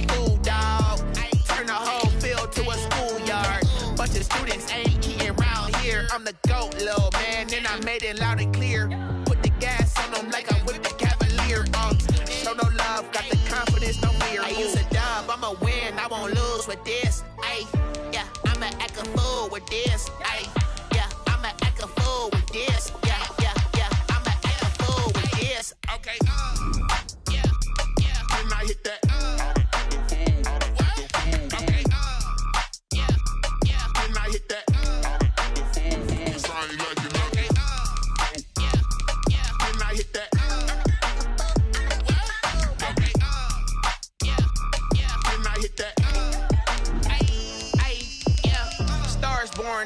fool, dog. Turn the whole field to a schoolyard. Bunch of students ain't eating round here. I'm the GOAT, little man, and I made it loud and clear. Put the gas on them like I'm with the Cavalier. Show no love, got the confidence, no fear. I use a dub, I'ma win, I won't lose with this. Ay, yeah, I'ma act a fool with this. Ay, yeah, I'ma act a fool with this. Yeah, yeah, yeah, I'ma act a fool with this. Okay, yeah, yeah. When I hit that.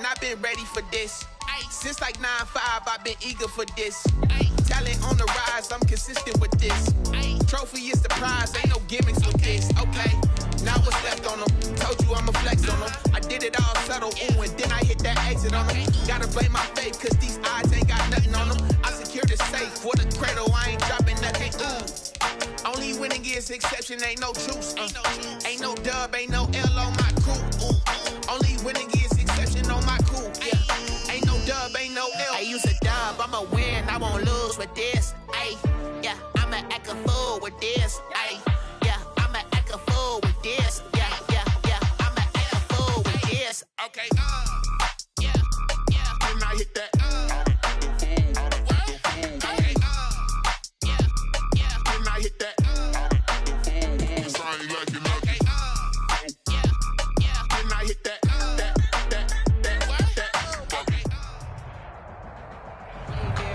I've been ready for this. Since like 9-5, I've been eager for this. Talent on the rise, I'm consistent with this. Trophy is the prize, ain't no gimmicks with this. Okay, now what's left on them? Told you I'ma flex on them. I did it all subtle, ooh, and then I hit that exit on them. Gotta blame my faith, cause these eyes ain't got nothing on them. I secured the safe for the cradle, I ain't dropping nothing, ooh. Only winning is exception, ain't no truce. Ain't no dub, ain't no L on my crew, ooh. Only winning is exception on my cool, yeah. Ain't no dub, ain't no L. I use a dub, I'ma win, I won't lose with this. Ay, yeah, I'ma act a fool with this. Ay, yeah, I'ma act a fool with this. Yeah, yeah, yeah, I'ma act a fool with this. Okay, yeah, yeah. When I hit that. Okay, yeah, yeah. When I hit that.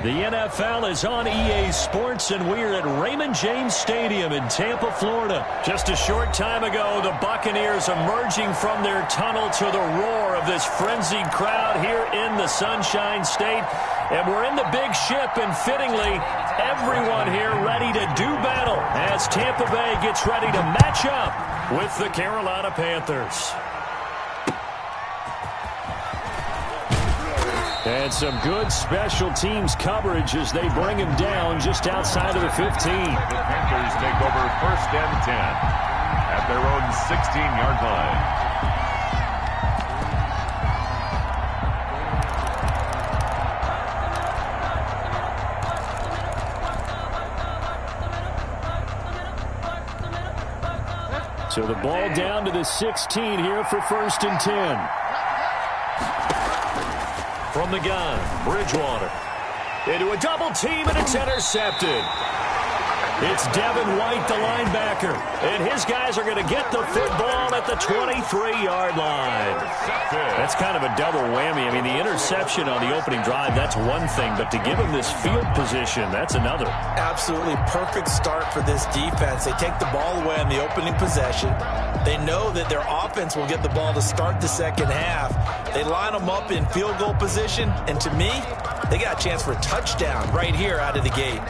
The NFL is on EA Sports, and we're at Raymond James Stadium in Tampa, Florida. Just a short time ago, the Buccaneers emerging from their tunnel to the roar of this frenzied crowd here in the Sunshine State. And we're in the big ship, and fittingly, everyone here ready to do battle as Tampa Bay gets ready to match up with the Carolina Panthers. And some good special teams coverage as they bring him down just outside of the 15. The Panthers take over 1st and 10 at their own 16-yard line. So the ball down to the 16 here for 1st and 10. From the gun, Bridgewater. Into a double team, and it's intercepted. It's Devin White, the linebacker. And his guys are going to get the football at the 23-yard line. That's kind of a double whammy. I mean, the interception on the opening drive, that's one thing. But to give him this field position, that's another. Absolutely perfect start for this defense. They take the ball away on the opening possession. They know that their offense will get the ball to start the second half. They line them up in field goal position. And to me, they got a chance for a touchdown right here out of the gate.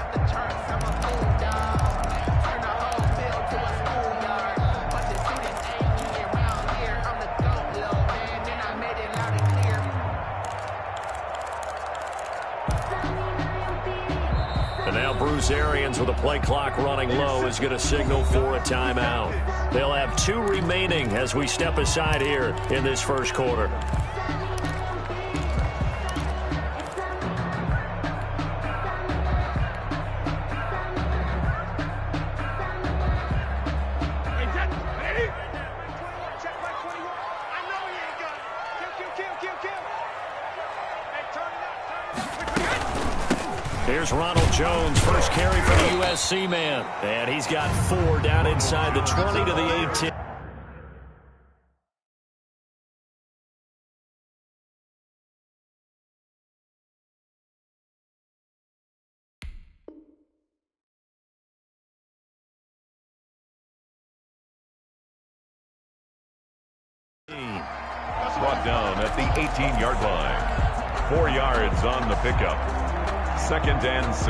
And now Bruce Arians, with a play clock running low, is going to signal for a timeout. They'll have 2 remaining as we step aside here in this first quarter. Here's Ronald Jones, first carry for the USC man. And he's got 4 down inside the 20 to the 18. Brought down at the 18-yard line. 4 yards on the pickup. 2nd and 6.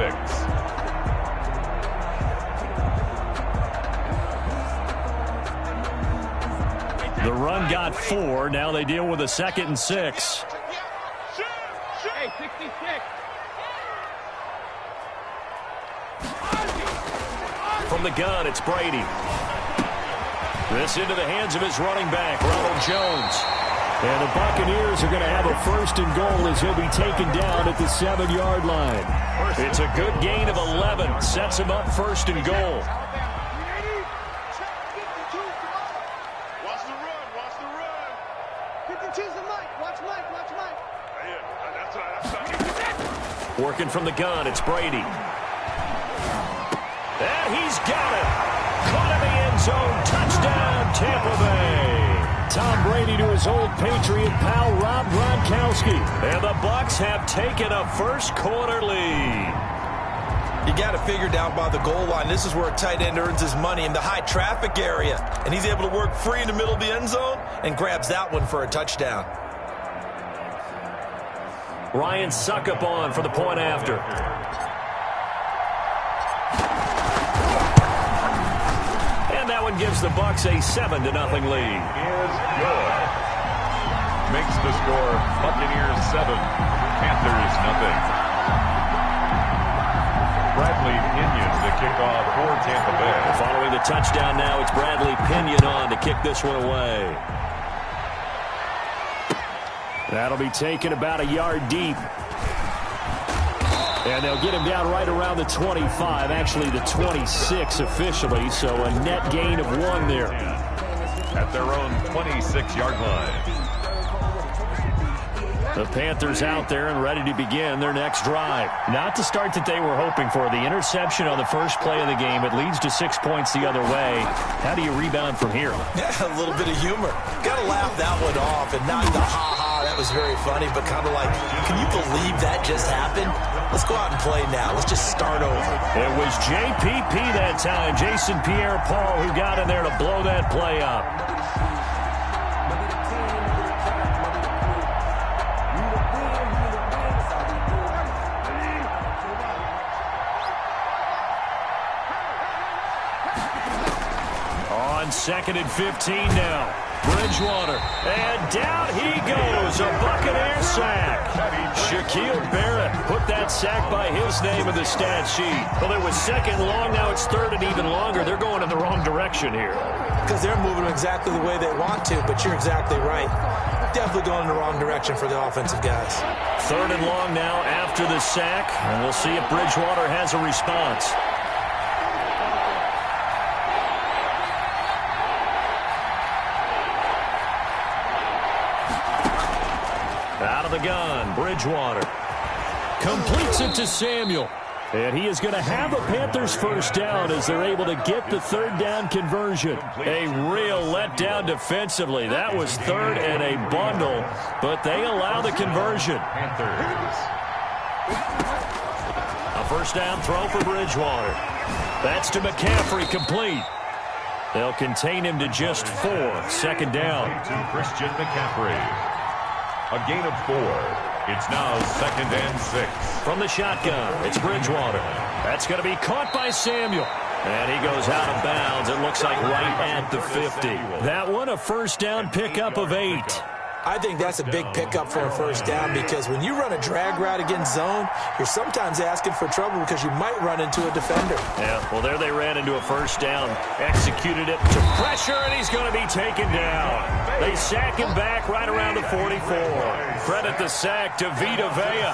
The run got 4. Now they deal with a 2nd and 6. Hey, 66. From the gun, it's Brady. This into the hands of his running back, Ronald Jones. And the Buccaneers are going to have a 1st and goal as he'll be taken down at the 7-yard line. It's a good gain of 11. Sets him up 1st and goal. Watch the run. Watch the run. 52's the Mike. Watch Mike. Watch Mike. Yeah, that's right. Working from the gun, it's Brady. And he's got it. Caught in the end zone. Touchdown, Tampa Bay. Tom Brady to his old Patriot pal, Rob Gronkowski. And the Bucs have taken a first-quarter lead. You got to figure down by the goal line. This is where a tight end earns his money in the high traffic area. And he's able to work free in the middle of the end zone and grabs that one for a touchdown. Ryan Suckup on for the point after. And that one gives the Bucs a 7-0 lead. Is good. Makes the score Buccaneers 7, Panthers 0. Bradley Pinion to kick off for Tampa Bay. Following the touchdown now, it's Bradley Pinion on to kick this one away. That'll be taken about a yard deep. And they'll get him down right around the 25, actually the 26 officially, so a net gain of 1 there. At their own 26-yard line. The Panthers out there and ready to begin their next drive. Not the start that they were hoping for. The interception on the first play of the game. It leads to 6 points the other way. How do you rebound from here? Yeah, a little bit of humor. Got to laugh that one off and not the ha-ha. That was very funny, but kind of like, can you believe that just happened? Let's go out and play now. Let's just start over. It was JPP that time, Jason Pierre-Paul, who got in there to blow that play up. On 2nd and 15 now. Bridgewater. And down he goes. A Buccaneer sack. Shaquille Barrett put that sack by his name in the stat sheet. Well, it was 2nd long. Now it's 3rd and even longer. They're going in the wrong direction here. Because they're moving exactly the way they want to, but you're exactly right. Definitely going in the wrong direction for the offensive guys. 3rd and long now after the sack. And we'll see if Bridgewater has a response. Out of the gun, Bridgewater. Completes it to Samuel. And he is going to have a Panthers first down as they're able to get the 3rd down conversion. A real letdown defensively. That was 3rd and a bundle, but they allow the conversion. Panthers. A first down throw for Bridgewater. That's to McCaffrey, complete. They'll contain him to just 4. 2nd down. To Christian McCaffrey. A gain of 4. It's now 2nd and 6. From the shotgun, it's Bridgewater. That's going to be caught by Samuel. And he goes out of bounds. It looks like right at the 50. That one, a first down pickup of 8. I think that's a big pickup for a first down because when you run a drag route against zone, you're sometimes asking for trouble because you might run into a defender. Yeah, well, there they ran into a first down. Executed it to pressure, and he's going to be taken down. They sack him back right around the 44. Credit the sack to Vita Vea.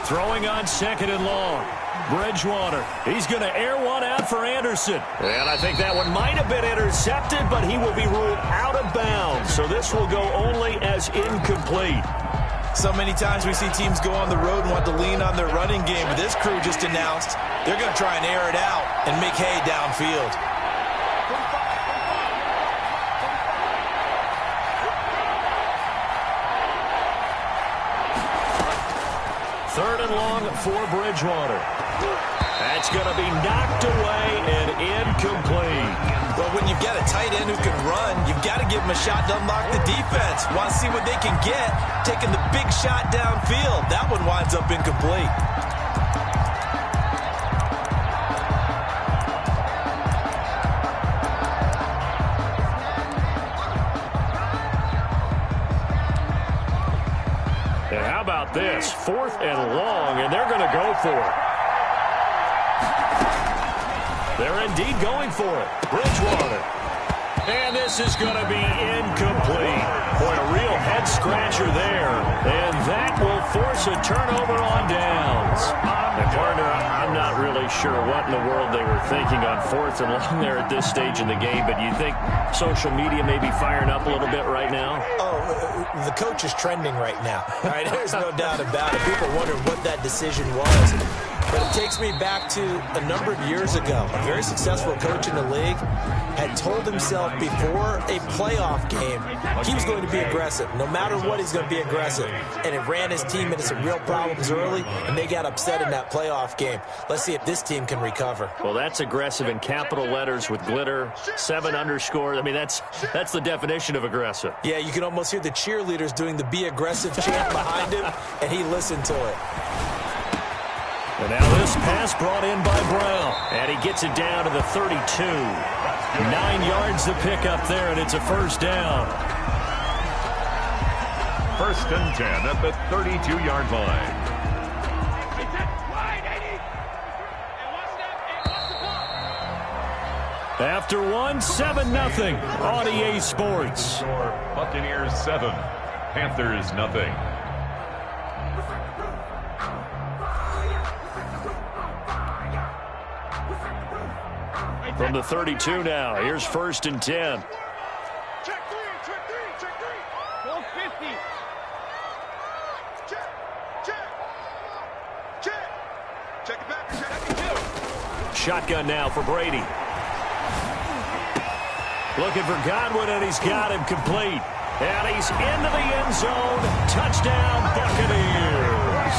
Throwing on 2nd and long. Bridgewater. He's going to air one out for Anderson. And I think that one might have been intercepted, but he will be ruled out of bounds. So this will go only as incomplete. So many times we see teams go on the road and want to lean on their running game, but this crew just announced they're going to try and air it out and make hay downfield. Third and long for Bridgewater. That's going to be knocked away and incomplete. Well, when you've got a tight end who can run, you've got to give him a shot to unlock the defense. Want to see what they can get, taking the big shot downfield. That one winds up incomplete. And how about this? 4th and long, and they're going to go for it. They're indeed going for it. Bridgewater. this is going to be incomplete. Boy, a real head-scratcher there. And that will force a turnover on downs. And partner, I'm not really sure what in the world they were thinking on 4th and long there at this stage in the game, but you think social media may be firing up a little bit right now? Oh, the coach is trending right now. Right? There's no doubt about it. People wondering what that decision was. But it takes me back to a number of years ago. A very successful coach in the league had told himself before a playoff game he was going to be aggressive. No matter what, he's going to be aggressive. And it ran his team into some real problems early, and they got upset in that playoff game. Let's see if this team can recover. Well, that's aggressive in capital letters with glitter, 7 underscores. I mean, that's the definition of aggressive. Yeah, you can almost hear the cheerleaders doing the be aggressive chant behind him, and he listened to it. And now this pass brought in by Brown. And he gets it down to the 32. 9 yards to pick up there, and it's a first down. 1st and 10 at the 32-yard line. After one, 7-0 on EA Sports. Buccaneers 7, Panthers nothing. From the 32 now, here's 1st and 10. Check three, check three, check three. 150. Check, check, check. Check it back, check it too. Shotgun now for Brady. Looking for Godwin, and he's got him complete. And he's into the end zone. Touchdown, Buccaneers.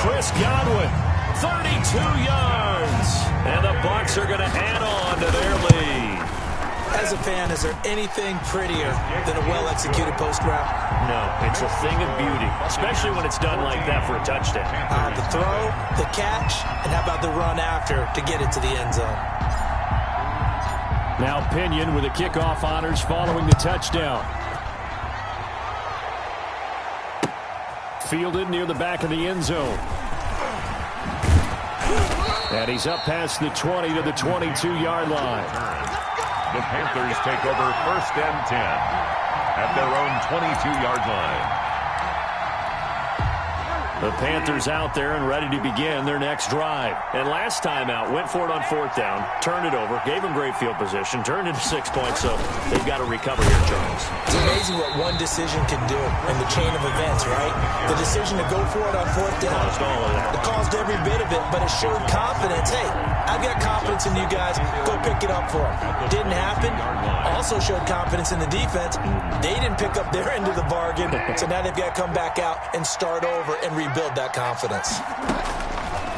Chris Godwin, 32 yards. And the Bucs are going to add on to their lead. As a fan, is there anything prettier than a well-executed post route? No, it's a thing of beauty, especially when it's done like that for a touchdown. The throw, the catch, and how about the run after to get it to the end zone? Now Pinion with the kickoff honors following the touchdown. Fielded near the back of the end zone. And he's up past the 20 to the 22-yard line. The Panthers take over 1st and 10 at their own 22-yard line. The Panthers out there and ready to begin their next drive. And last time out, went for it on 4th down, turned it over, gave them great field position, turned into 6 points, so they've got to recover here, Charles. It's amazing what one decision can do in the chain of events, right? The decision to go for it on 4th down. Caused all of that. It caused every bit of it, but it showed confidence. Hey, I've got confidence in you guys. Go pick it up for them. Didn't happen. Also showed confidence in the defense. They didn't pick up their end of the bargain, so now they've got to come back out and start over and rebuild that confidence.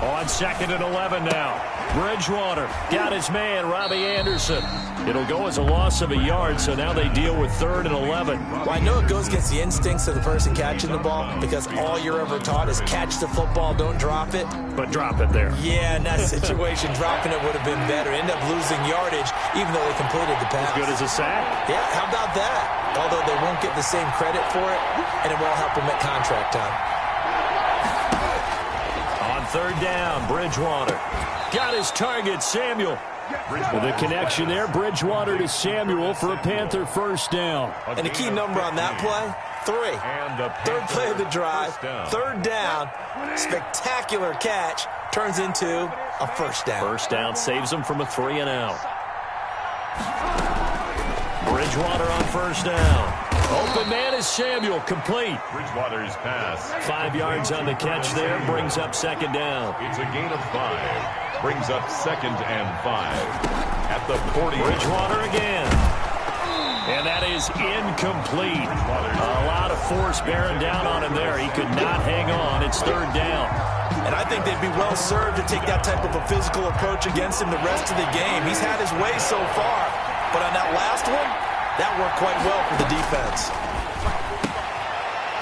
On 2nd and 11 now. Bridgewater got his man, Robbie Anderson. It'll go as a loss of a yard, so now they deal with 3rd and 11. Well, I know it goes against the instincts of the person catching the ball because all you're ever taught is catch the football, don't drop it. But drop it there. Yeah, in that situation, dropping it would have been better. End up losing yardage, even though they completed the pass. As good as a sack? Yeah, how about that? Although they won't get the same credit for it, and it won't help them at contract time. On 3rd down, Bridgewater got his target, Samuel. With a connection there, Bridgewater to Samuel for a Panther 1st down. And the key number on that play, 3. Third play of the drive, 3rd down, spectacular catch, turns into a 1st down. 1st down saves them from a 3 and out. Bridgewater on 1st down. Open man is Samuel, complete. Bridgewater's pass. 5 yards on the catch there, brings up 2nd down. It's a gain of 5. Brings up 2nd and 5 at the 40. Bridgewater again. And that is incomplete. A lot of force bearing down on him there. He could not hang on. It's 3rd down. And I think they'd be well served to take that type of a physical approach against him the rest of the game. He's had his way so far. But on that last one, that worked quite well for the defense.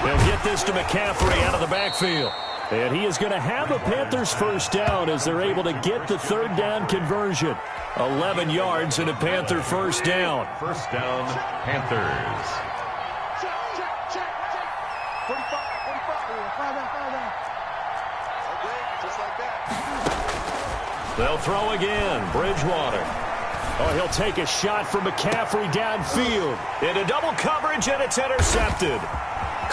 They'll get this to McCaffrey out of the backfield. And he is going to have a Panthers 1st down as they're able to get the 3rd down conversion. 11 yards and a Panther 1st down. 1st down, Panthers. Check, check, check, check. 45, 45. Fire down. Okay, just like that. They'll throw again. Bridgewater. Oh, he'll take a shot from McCaffrey downfield. Into double coverage, and it's intercepted.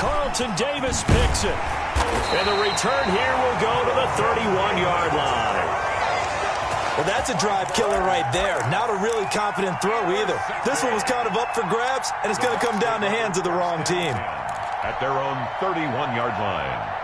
Carlton Davis picks it. And the return here will go to the 31-yard line. Well, that's a drive killer right there. Not a really confident throw either. This one was kind of up for grabs, and it's going to come down the hands of the wrong team. At their own 31-yard line.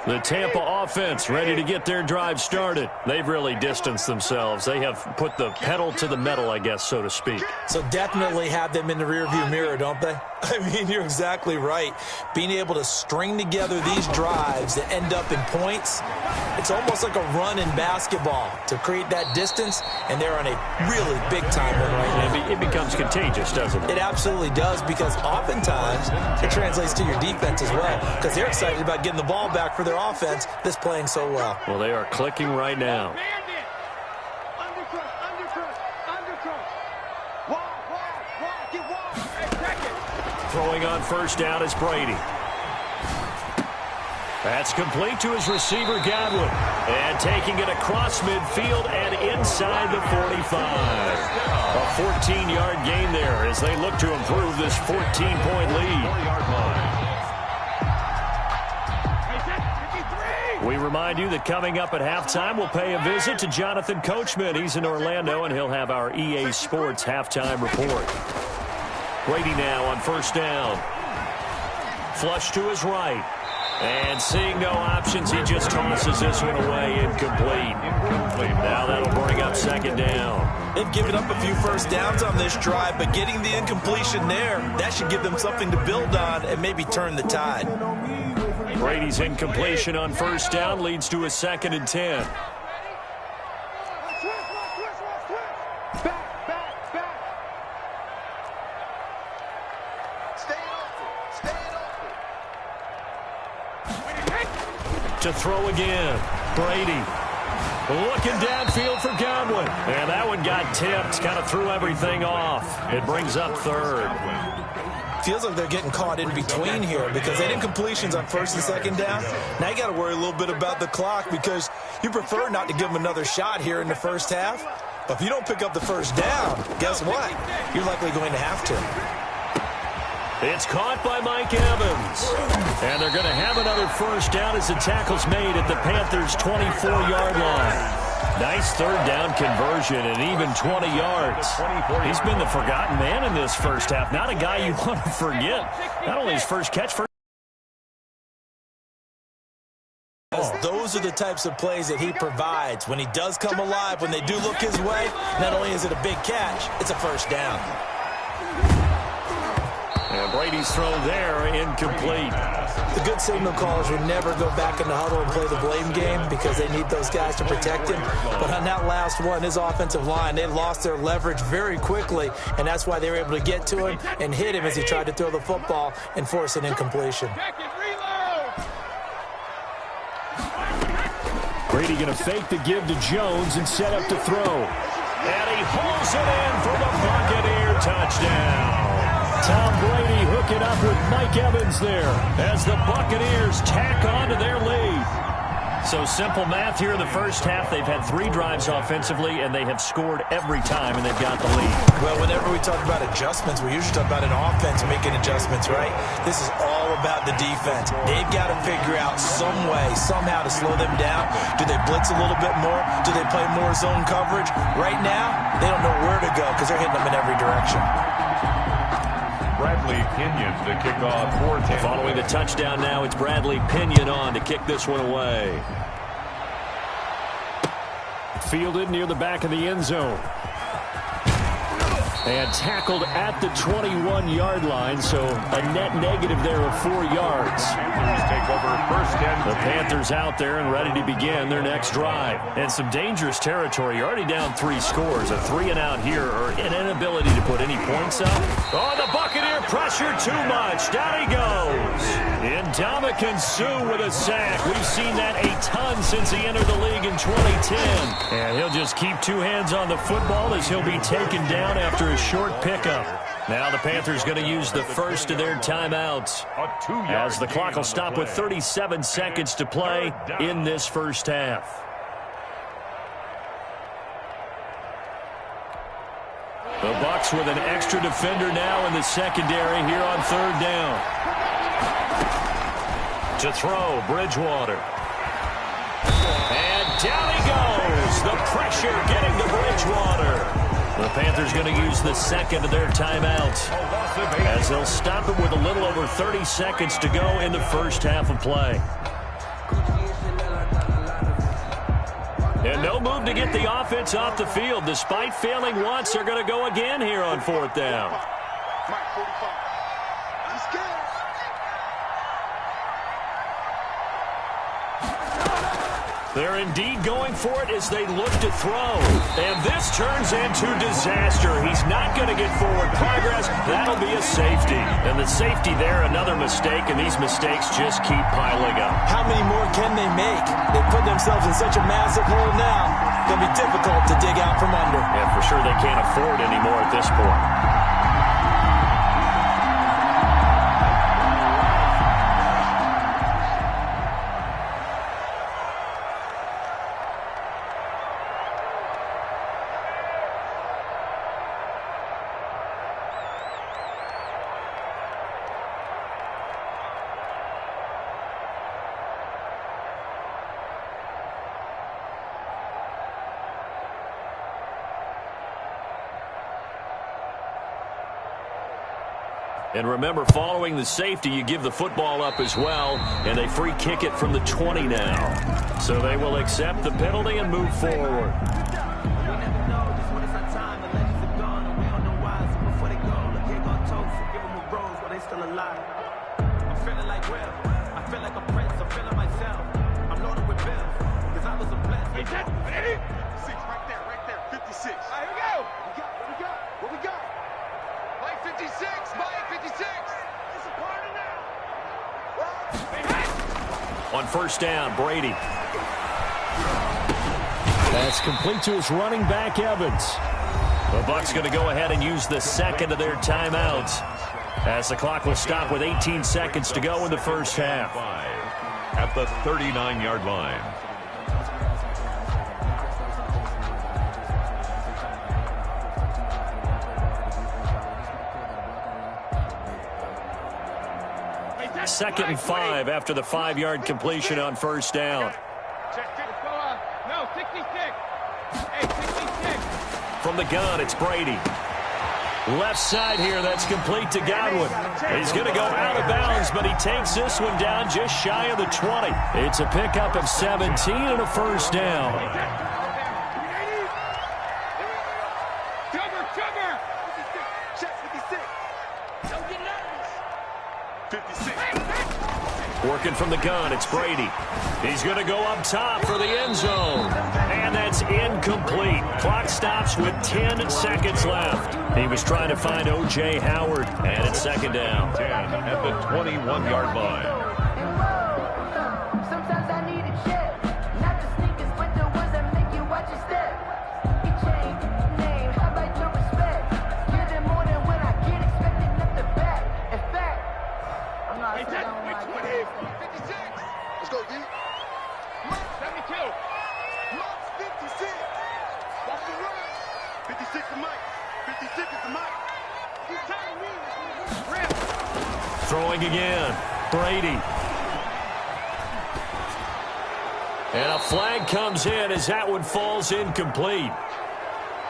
The Tampa offense ready to get their drive started. They've really distanced themselves. They have put the pedal to the metal, I guess, so to speak. So definitely have them in the rearview mirror, don't they? I mean, you're exactly right. Being able to string together these drives that end up in points, it's almost like a run in basketball to create that distance, and they're on a really big-time one right now. It becomes contagious, doesn't it? It absolutely does, because oftentimes it translates to your defense as well, because they're excited about getting the ball back for their offense that's playing so well. Well, they are clicking right now. Throwing on first down is Brady. That's complete to his receiver, Godwin. And taking it across midfield and inside the 45. A 14-yard gain there as they look to improve this 14-point lead. We remind you that coming up at halftime, we'll pay a visit to Jonathan Coachman. He's in Orlando, and he'll have our EA Sports halftime report. Brady now on first down. Flush to his right. And seeing no options, he just tosses this one away, incomplete. Now that'll bring up second down. They've given up a few first downs on this drive, but getting the incompletion there, that should give them something to build on and maybe turn the tide. Brady's incompletion on first down leads to a 2nd and 10. To throw again, Brady looking downfield for Godwin. And that one got tipped, kind of threw everything off. It brings up third. Feels like they're getting caught in between here because they had incompletions on first and second down. Now you got to worry a little bit about the clock because you prefer not to give them another shot here in the first half. But if you don't pick up the first down, guess what? You're likely going to have to. It's caught by Mike Evans. And they're going to have another first down as the tackle's made at the Panthers' 24-yard line. Nice third down conversion and even 20 yards. He's been the forgotten man in this first half. Not a guy you want to forget. Not only his first catch, those are the types of plays that he provides. When he does come alive, when they do look his way, not only is it a big catch, it's a first down. And Brady's throw there, incomplete. The good signal callers would never go back in the huddle and play the blame game because they need those guys to protect him. But on that last one, his offensive line, they lost their leverage very quickly, and that's why they were able to get to him and hit him as he tried to throw the football and force an incompletion. Brady going to fake the give to Jones and set up to throw. And he hauls it in for the Buccaneer touchdown. Tom Brady hooking up with Mike Evans there as the Buccaneers tack on to their lead. So simple math here in the first half. They've had 3 drives offensively, and they have scored every time, and they've got the lead. Well, whenever we talk about adjustments, we usually talk about an offense making adjustments, right? This is all about the defense. They've got to figure out some way, somehow to slow them down. Do they blitz a little bit more? Do they play more zone coverage? Right now, they don't know where to go because they're hitting them in every direction. Bradley Pinion to kick off for Tampa. Following the touchdown now, it's Bradley Pinion on to kick this one away. Fielded near the back of the end zone. And tackled at the 21-yard line, so a net negative there of 4 yards. Take over first and the Panthers out there and ready to begin their next drive. And some dangerous territory. You're already down 3 scores. A 3-and-out here or an inability to put any points up. Oh, the Buccaneer pressure too much. Down he goes. Ndamukong Suh with a sack. We've seen that a ton since he entered the league in 2010. And he'll just keep 2 hands on the football as he'll be taken down after a short pickup. Now the Panthers going to use the first of their timeouts as the clock will stop with 37 seconds to play in this first half. The Bucs with an extra defender now in the secondary here on third down. To throw, Bridgewater. And down he goes. The pressure getting to Bridgewater. The Panthers going to use the second of their timeouts as they'll stop it with a little over 30 seconds to go in the first half of play. And no move to get the offense off the field. Despite failing once, they're going to go again here on fourth down. They're indeed going for it as they look to throw. And this turns into disaster. He's not going to get forward progress. That'll be a safety. And the safety there, another mistake, and these mistakes just keep piling up. How many more can they make? They put themselves in such a massive hole now. It's going to be difficult to dig out from under. Yeah, for sure they can't afford any more at this point. And remember, following the safety, you give the football up as well, and they free kick it from the 20 now. So they will accept the penalty and move forward. On first down, Brady. That's complete to his running back, Evans. The Bucs going to go ahead and use the second of their timeouts as the clock will stop with 18 seconds to go in the first half. At the 39-yard line. Second and 5 after the 5-yard completion on first down. No, 66. Hey, 66. From the gun, it's Brady. Left side here, that's complete to Godwin. He's going to go out of bounds, but he takes this one down just shy of the 20. It's a pickup of 17 and a first down. Cover. 56. Working from the gun, it's Brady. He's going to go up top for the end zone. And that's incomplete. Clock stops with 10 seconds left. He was trying to find O.J. Howard, and it's second down. 10 at the 21-yard line. Sometimes I need a check. Not the sneakers, but the ones that make you watch your step. He changed name, how about your respect? Give them more than when I get expected up the back. In fact, I'm not Hey, saying Jack, like which it. 56. Let's go, D. 72. Mark's 56. Watch the run. 56 to Mike. 56 is to Mike. He's telling me. Rip. Throwing again, Brady. And a flag comes in as that one falls incomplete.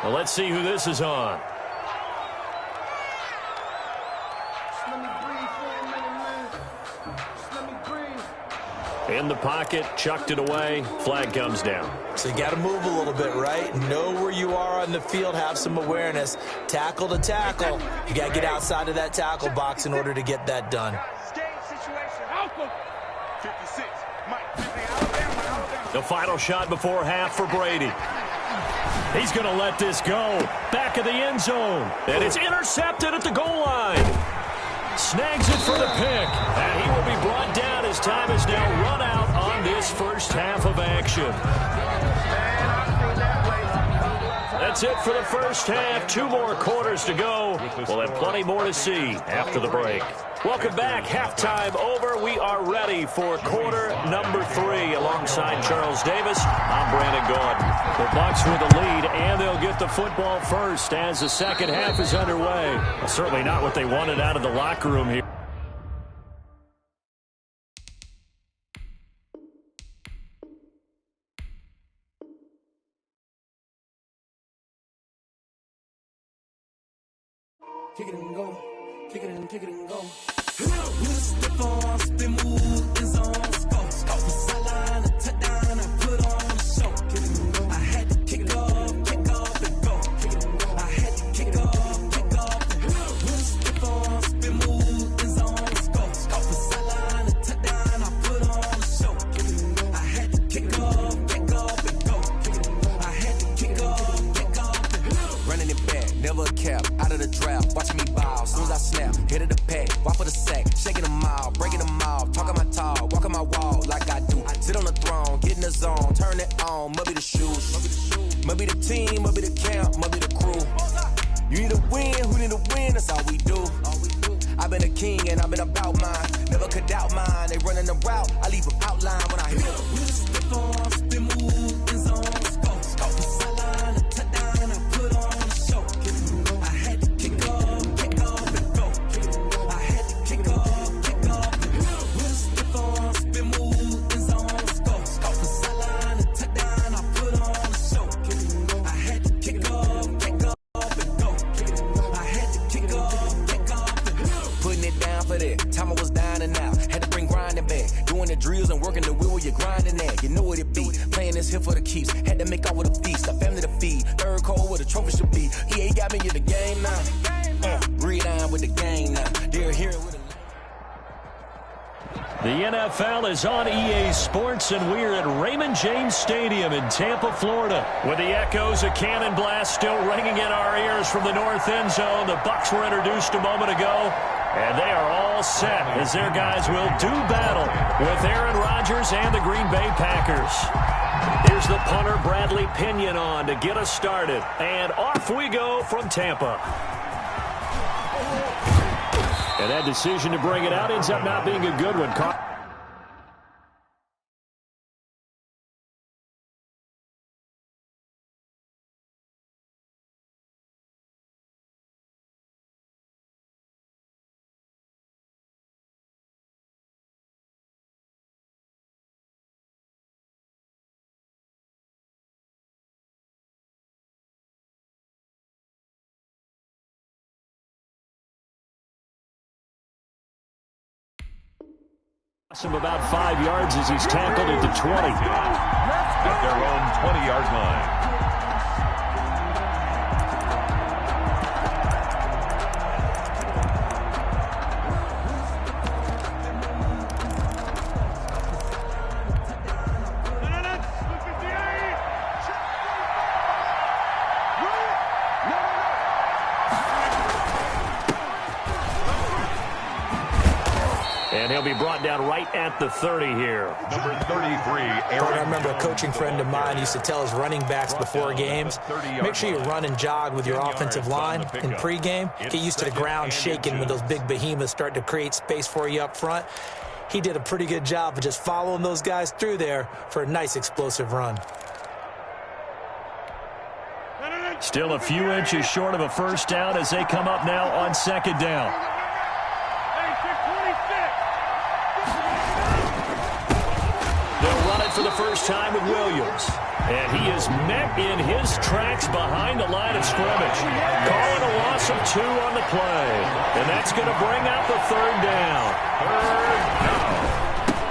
Well, let's see who this is on. Just let me breathe for a minute, man. Just let me breathe. In the pocket, chucked it away, flag comes down. So you got to move a little bit, right? Know where you are on the field, have some awareness. Tackle to tackle. You got to get outside of that tackle box in order to get that done. Stage situation. Alpha. 56. Mike. 50. Alabama. The final shot before half for Brady. He's going to let this go. Back of the end zone. And it's intercepted at the goal line. Snags it for the pick. And he will be brought down as time is now run out on this first half of action. That's it for the first half. 2 more quarters to go. We'll have plenty more to see after the break. Welcome back. Halftime over. We are ready for quarter number 3. Alongside Charles Davis, I'm Brandon Gordon. The Bucs with the lead, and they'll get the football first as the second half is underway. Well, certainly not what they wanted out of the locker room here. Kick it and go. Kick it and go. Step on, spin, move, in zone, scope. From sideline to touchdown, I put on a show. I had to kick off and go. I had to kick off and go. Step on, spin, move, in zone, scope. From sideline to touchdown, I put on a show. I had to kick off and go. I had to kick off and go. Running it back, never a cap, out of the draft. Watching me ball, soon as I snap, hit of the pack, walk for the sack, shaking them all, breaking them all, talking my talk, walking my wall like I do. Sit on the throne, get in the zone, turn it on, must be the shoes, must be the team, must be the camp, must be the crew. You need a win, who need a win, that's all we do. I've been a king and I've been about mine, never could doubt mine. They running the route, I leave them outline when I hit them. We just step on, spin, move, in zone, scope from sideline to touchdown, I put on a show. I had to kick off and go. I had to kick off and go. We just step on, spin, move, in zone, scope from sideline to touchdown, I put on a show. I had to kick off and go. I had to kick off and go. Putting it down for that. Time I was down and out. Had to bring grinding back. Doing the drills and working the wheel where you're grinding at. You know what it be. Playing this here for the keeps. Had to make out with a feast. A family to feed. Third cold where the trophy should be. EA got me in the game now. Read on with the game now. They're here with a... The NFL is on EA Sports, and we're at Raymond James Stadium in Tampa, Florida. With the echoes of cannon blast still ringing in our ears from the north end zone, the Bucs were introduced a moment ago, and they are all set as their guys will do battle with Aaron Rodgers and the Green Bay Packers. Here's the punter, Bradley Pinion, on to get us started, and off we go from Tampa. And that decision to bring it out ends up not being a good one. Him about 5 yards as he's tackled at the 20. At their own 20-yard line. And he'll be brought down right at the 30 here. Number 33, I remember a coaching friend of mine used to tell his running backs before games, make sure you run and jog with your offensive line in pregame. Get used to the ground shaking when those big behemoths start to create space for you up front. He did a pretty good job of just following those guys through there for a nice explosive run. Still a few inches short of a first down as they come up now on second down. They'll run it for the first time with Williams. And he is met in his tracks behind the line of scrimmage. Calling a loss of 2 on the play. And that's going to bring out the third down.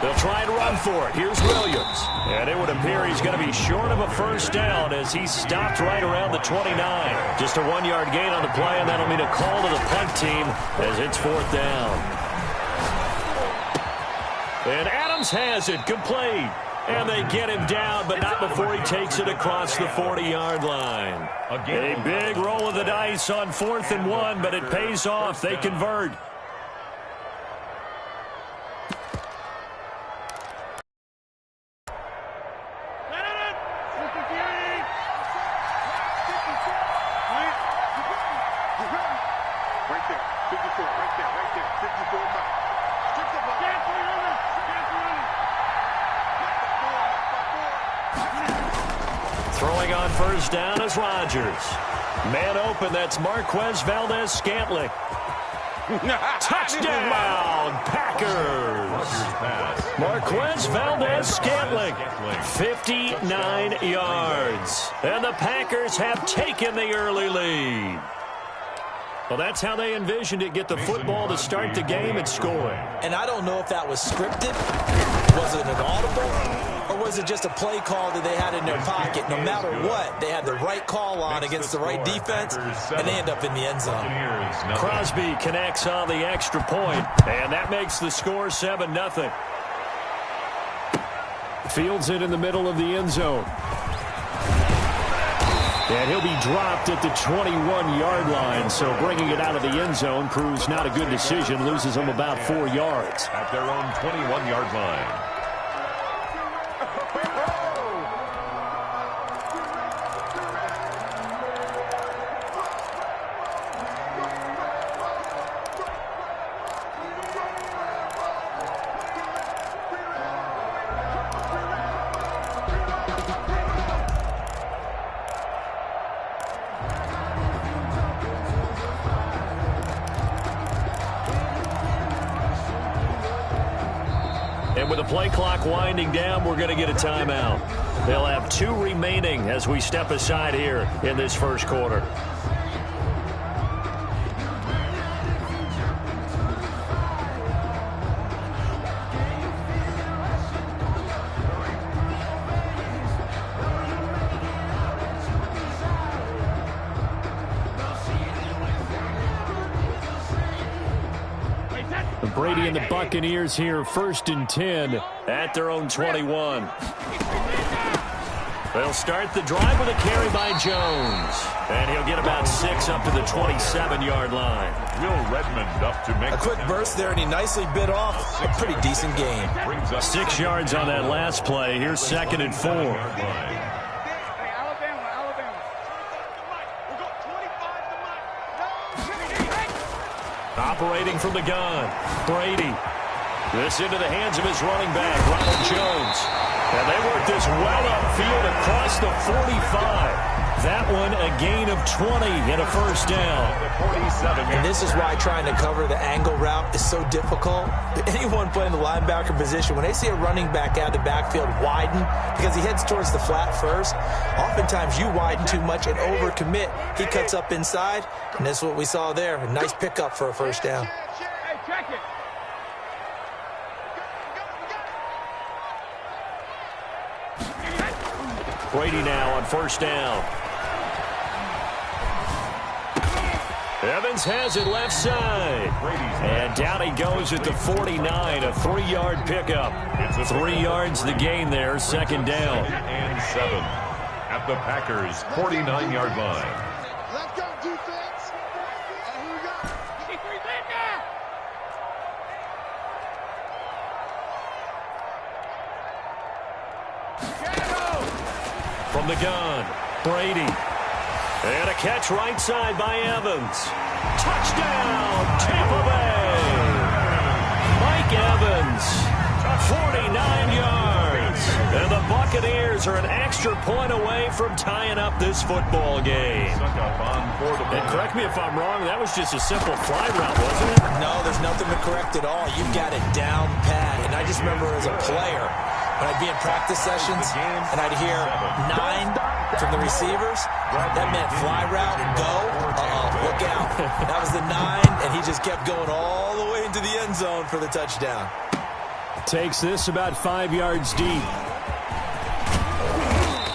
They'll try and run for it. Here's Williams. And it would appear he's going to be short of a first down as he stopped right around the 29. Just a 1-yard gain on the play, and that'll mean a call to the punt team as it's fourth down. And Adams has it, complete. And they get him down, but not before he takes it across the 40-yard line. A big roll of the dice on 4th and 1, but it pays off. They convert. Throwing on first down is Rodgers. Man open, that's Marquez Valdez-Scantling. Touchdown, Packers. Marquez Valdez-Scantling, 59 yards. And the Packers have taken the early lead. Well, that's how they envisioned it, get the football to start the game and score. And I don't know if that was scripted, was it an audible, or was it just a play call that they had in their pocket? No matter what, they had the right call on against the right defense, and they end up in the end zone. Crosby connects on the extra point, and that makes the score 7-0. Fields it in the middle of the end zone. And he'll be dropped at the 21-yard line, so bringing it out of the end zone proves not a good decision, loses them about 4 yards. At their own 21-yard line. And with the play clock winding down, we're going to get a timeout. They'll have 2 remaining as we step aside here in this first quarter. Brady and the Buccaneers here, 1st and 10 at their own 21. They'll start the drive with a carry by Jones. And he'll get about 6 up to the 27-yard line. Will Redmond up to make a quick burst there, and he nicely bit off a pretty decent game. 6 yards on that last play. Here's 2nd and 4. Operating from the gun, Brady. This into the hands of his running back, Ronald Jones. And they work this well upfield across the 45. That one a gain of 20 and a first down. And this is why trying to cover the angle route is so difficult. Anyone playing the linebacker position, when they see a running back out of the backfield widen because he heads towards the flat first, oftentimes you widen too much and overcommit. He cuts up inside, and that's what we saw there. A nice pickup for a first down. Brady now on first down. Evans has it left side. And down he goes at the 49, a 3-yard pickup. 3 yards the gain there, 2nd down. 2nd and 7 at the Packers' 49-yard line. Let's go, defense. Here we go. From the gun, Brady. And a catch right side by Evans. Touchdown, Tampa Bay. Mike Evans, 49 yards. And the Buccaneers are an extra point away from tying up this football game. And correct me if I'm wrong, that was just a simple fly route, wasn't it? No, there's nothing to correct at all. You've got it down pat. And I just remember as a player, when I'd be in practice sessions and I'd hear 9 from the receivers, that meant fly route, go, look out. That was the 9, and he just kept going all the way into the end zone for the touchdown. Takes this about 5 yards deep.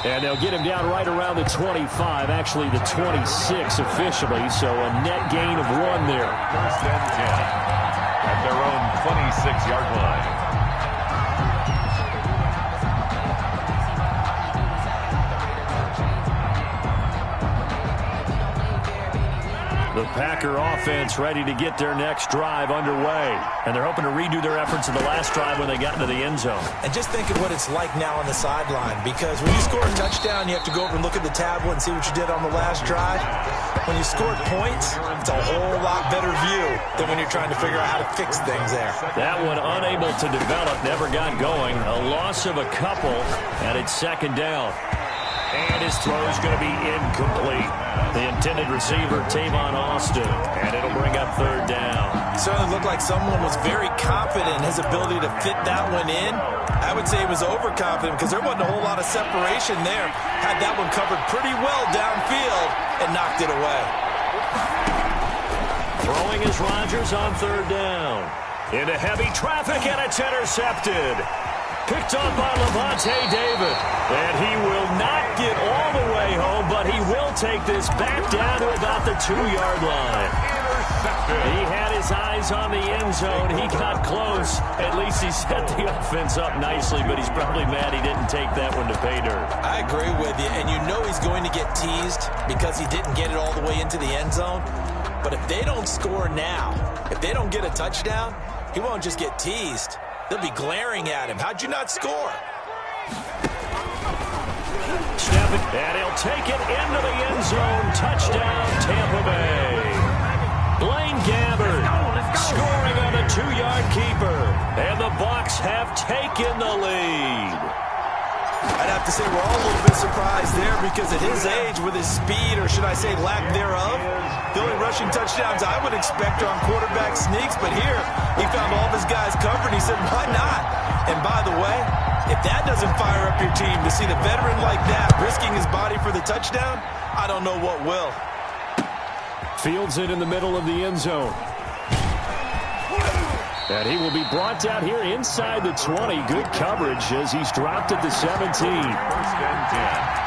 And they'll get him down right around the 25, actually the 26 officially, so a net gain of 1 there. 1st and 10 at their own 26-yard line. The Packer offense ready to get their next drive underway. And they're hoping to redo their efforts in the last drive when they got into the end zone. And just think of what it's like now on the sideline, because when you score a touchdown, you have to go over and look at the tablet and see what you did on the last drive. When you scored points, it's a whole lot better view than when you're trying to figure out how to fix things there. That one unable to develop, never got going. A loss of a couple, and it's second down. And his throw is going to be incomplete. The intended receiver, Tavon Austin, and it'll bring up third down. It certainly looked like someone was very confident in his ability to fit that one in. I would say he was overconfident because there wasn't a whole lot of separation there. Had that one covered pretty well downfield and knocked it away. Throwing is Rodgers on third down. Into heavy traffic, and it's intercepted. Picked up by Levante David. And he will not get all the way home, but he will take this back down to about the 2-yard line. He had his eyes on the end zone. He got close. At least he set the offense up nicely, but he's probably mad he didn't take that one to pay dirt. I agree with you, and you know he's going to get teased because he didn't get it all the way into the end zone. But if they don't score now, if they don't get a touchdown, he won't just get teased. They'll be glaring at him. How'd you not score? Snap it, and he'll take it into the end zone. Touchdown, Tampa Bay. Blaine Gabbert scoring on the 2-yard keeper. And the Bucs have taken the lead. I'd have to say we're all a little bit surprised there because at his age, with his speed, or should I say lack thereof, the only rushing touchdowns I would expect are on quarterback sneaks. But here, he found all of his guys covered. He said, why not? And by the way, if that doesn't fire up your team to see the veteran like that risking his body for the touchdown, I don't know what will. Fields it in the middle of the end zone. And he will be brought down here inside the 20. Good coverage as he's dropped at the 17. First and 10.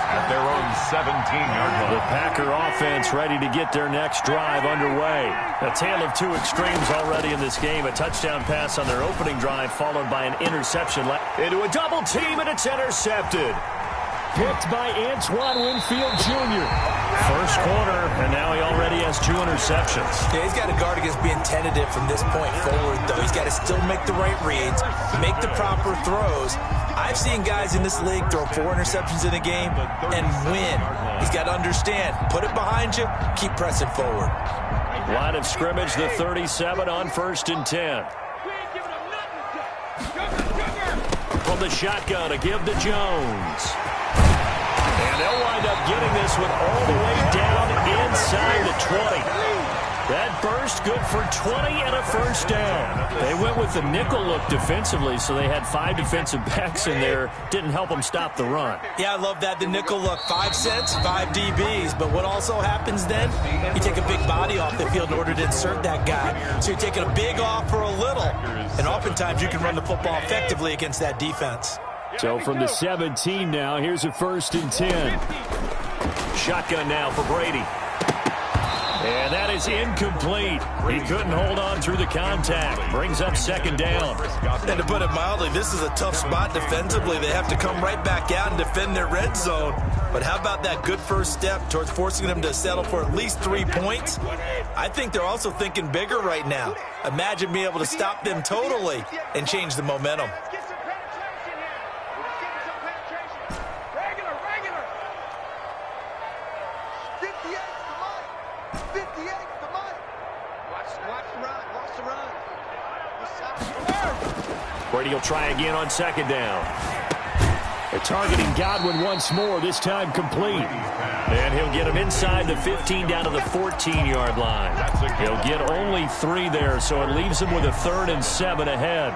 At their own 17-yard line. The Packer offense ready to get their next drive underway. A tale of two extremes already in this game. A touchdown pass on their opening drive followed by an interception. Into a double team, and it's intercepted. Picked by Antoine Winfield Jr. First quarter, and now he already has 2 interceptions. Yeah, he's got to guard against being tentative from this point forward, though. He's got to still make the right reads, make the proper throws. I've seen guys in this league throw 4 interceptions in a game and win. He's got to understand, put it behind you, keep pressing forward. Line of scrimmage, the 37 on 1st and 10. From the shotgun, a give to Jones. And they'll wind up getting this one all the way down inside the 20. That burst good for 20 and a first down. They went with the nickel look defensively, so they had 5 defensive backs in there. Didn't help them stop the run. Yeah, I love that. The nickel look, 5 cents, 5 DBs. But what also happens then, you take a big body off the field in order to insert that guy. So you're taking a big off for a little. And oftentimes you can run the football effectively against that defense. So from the 17 now, here's a 1st and 10. Shotgun now for Brady. And that is incomplete. He couldn't hold on through the contact. Brings up 2nd down. And to put it mildly, this is a tough spot defensively. They have to come right back out and defend their red zone. But how about that good first step towards forcing them to settle for at least 3 points? I think they're also thinking bigger right now. Imagine being able to stop them totally and change the momentum. Brady will try again on 2nd down. They're targeting Godwin once more, this time complete. And he'll get him inside the 15 down to the 14-yard line. He'll get only 3 there, so it leaves him with a 3rd and 7 ahead.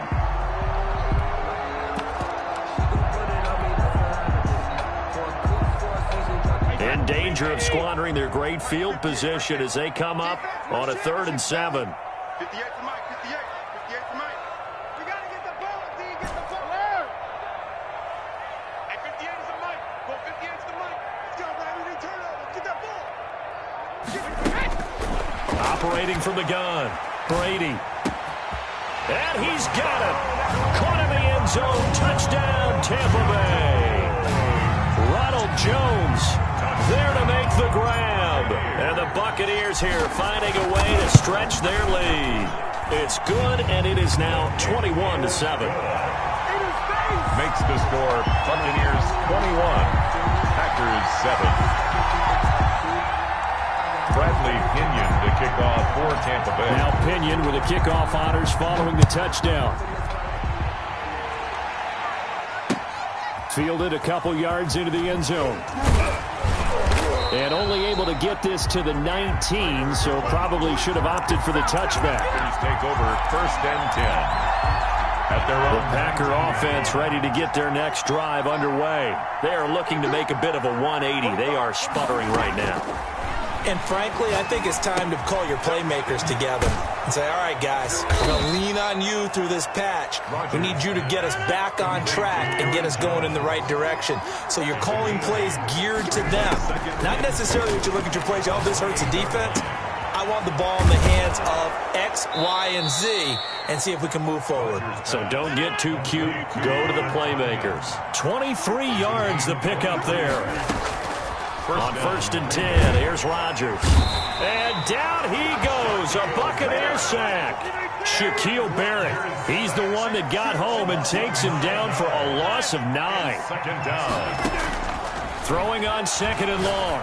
In danger of squandering their great field position as they come up on a 3rd and 7. 58 to Mike, 58 to Mike. You got to get the ball until you get the ball. Hey, 58 is a Mike. Go 58 is the Mike. Let's go, baby. Turnover. Get that ball. Operating from the gun, Brady. And he's got him. Caught in the end zone. Touchdown, Tampa Bay. Ronald Jones there to make the grab. And the Buccaneers here finding a way to stretch their lead. It's good, and it is now 21-7. Makes the score Buccaneers 21, Packers 7. Bradley Pinion to kick off for Tampa Bay. Now Pinion with the kickoff honors following the touchdown. Fielded a couple yards into the end zone. And only able to get this to the 19, so probably should have opted for the touchback. Packers take over 1st and 10. At their own. The Packer offense ready to get their next drive underway. They are looking to make a bit of a 180. They are sputtering right now. And frankly, I think it's time to call your playmakers together and say, all right, guys, we're going to lean on you through this patch. We need you to get us back on track and get us going in the right direction. So you're calling plays geared to them. Not necessarily that you look at your plays, oh, this hurts the defense. I want the ball in the hands of X, Y, and Z and see if we can move forward. So don't get too cute. Go to the playmakers. 23 yards the pickup there. On 1st and 10, here's Rodgers. And down he goes, a Buccaneer sack. Shaquille Barrett, he's the one that got home and takes him down for a loss of 9. 2nd down. Throwing on 2nd and long.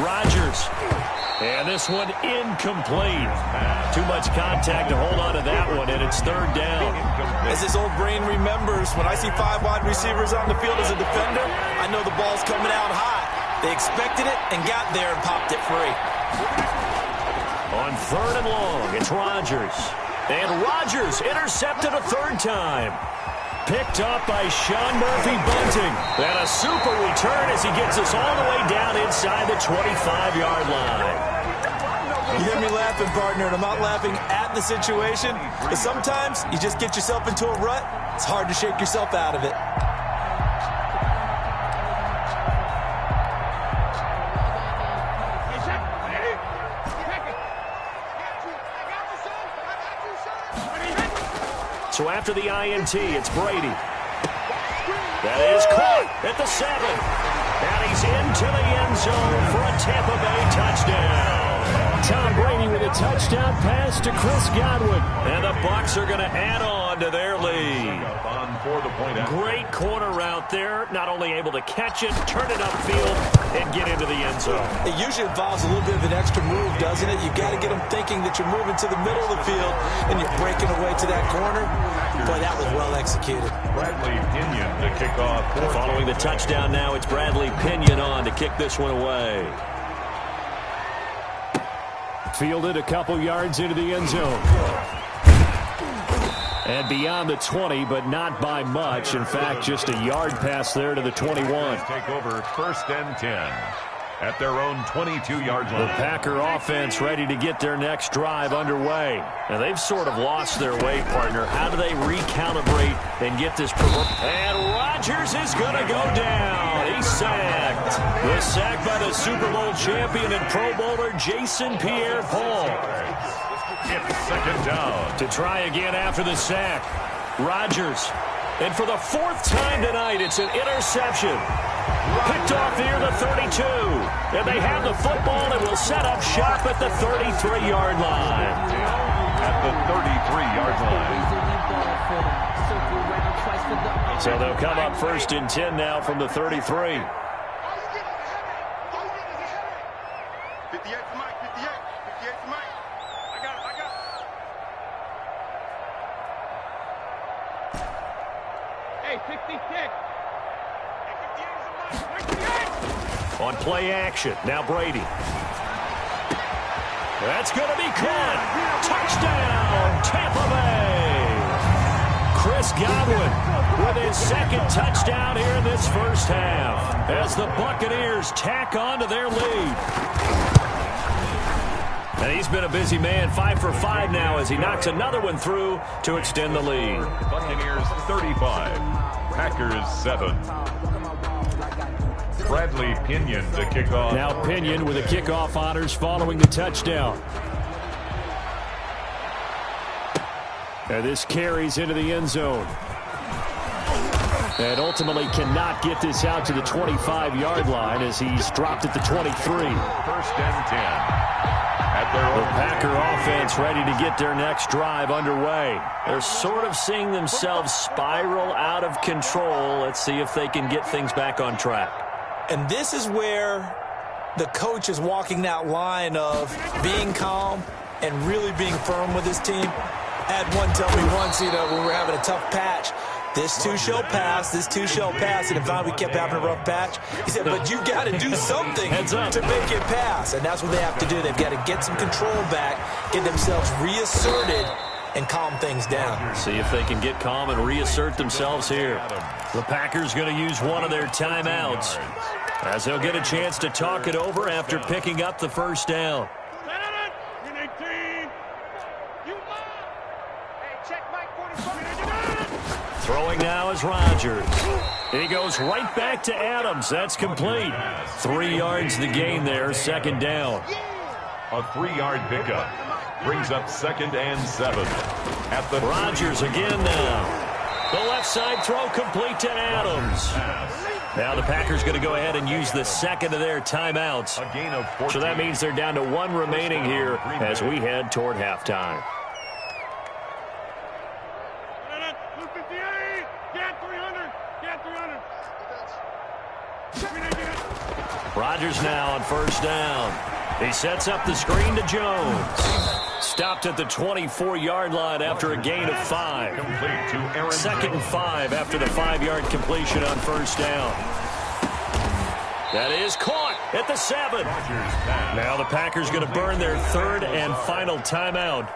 Rodgers. And this one incomplete. Too much contact to hold on to that one, and it's 3rd down. As his old brain remembers, when I see 5 wide receivers on the field as a defender, I know the ball's coming out high. They expected it and got there and popped it free. On 3rd and long, it's Rodgers. And Rodgers intercepted a 3rd time. Picked up by Sean Murphy-Bunting. And a super return as he gets us all the way down inside the 25-yard line. You hear me laughing, partner, and I'm not laughing at the situation. But sometimes you just get yourself into a rut. It's hard to shake yourself out of it. So after the INT, it's Brady. That is caught at the 7. And he's into the end zone for a Tampa Bay touchdown. Tom Brady with a touchdown pass to Chris Godwin. And the Bucs are going to add on to their lead. Great corner route there. Not only able to catch it, turn it upfield, and get into the end zone. It usually involves a little bit of an extra move, doesn't it? You've got to get them thinking that you're moving to the middle of the field and you're breaking away to that corner. Boy, that was well executed. Bradley Pinion to kick off. Following the touchdown now, it's Bradley Pinion on to kick this one away. Fielded a couple yards into the end zone. And beyond the 20, but not by much. In fact, just a yard pass there to the 21. Take over 1st and 10 at their own 22-yard line. The Packer offense ready to get their next drive underway. And they've sort of lost their way, partner. How do they recalibrate and get this? And Rodgers is going to go down. He's sacked. The sack by the Super Bowl champion and Pro Bowler Jason Pierre-Paul. It's 2nd down. To try again after the sack. Rodgers. And for the 4th time tonight, it's an interception. Picked off near the 32. And they have the football and will set up shop at the 33-yard line. At the 33-yard line. So they'll come up 1st and 10 now from the 33. 58 to Mike, 58. 58 to Mike. I got it. Hey, 66. On play action, now Brady. That's going to be caught. Touchdown, Tampa Bay. Chris Godwin with his 2nd touchdown here in this 1st half as the Buccaneers tack on to their lead. And he's been a busy man, 5 for 5 now as he knocks another one through to extend the lead. Buccaneers 35, Packers 7. Bradley Pinion to kick off. Now Pinion with the kickoff honors following the touchdown. And this carries into the end zone. And ultimately cannot get this out to the 25-yard line as he's dropped at the 23. 1st and 10. The Packer offense ready to get their next drive underway. They're sort of seeing themselves spiral out of control. Let's see if they can get things back on track. And this is where the coach is walking that line of being calm and really being firm with his team. I had one tell me once, when we were having a tough patch, this too shall pass, this too shall pass. And finally we kept having a rough patch. He said, but you got to do something to make it pass. And that's what they have to do. They've got to get some control back, get themselves reasserted, and calm things down. See if they can get calm and reassert themselves here. The Packers going to use one of their timeouts as they'll get a chance to talk it over after picking up the first down. Throwing now is Rodgers. He goes right back to Adams. That's complete. 3 yards the gain there, 2nd down. A 3-yard pickup brings up 2nd and 7. At the Rodgers again now. The left side throw complete to Adams. Now the Packers going to go ahead and use the second of their timeouts. A gain of 14. So that means they're down to 1 remaining here as we head toward halftime. Rodgers now on 1st down. He sets up the screen to Jones. Stopped at the 24-yard line after a gain of 5. Complete to Aaron 2nd and 5 after the 5-yard completion on 1st down. That is caught at the 7. Now the Packers going to burn their 3rd and final timeout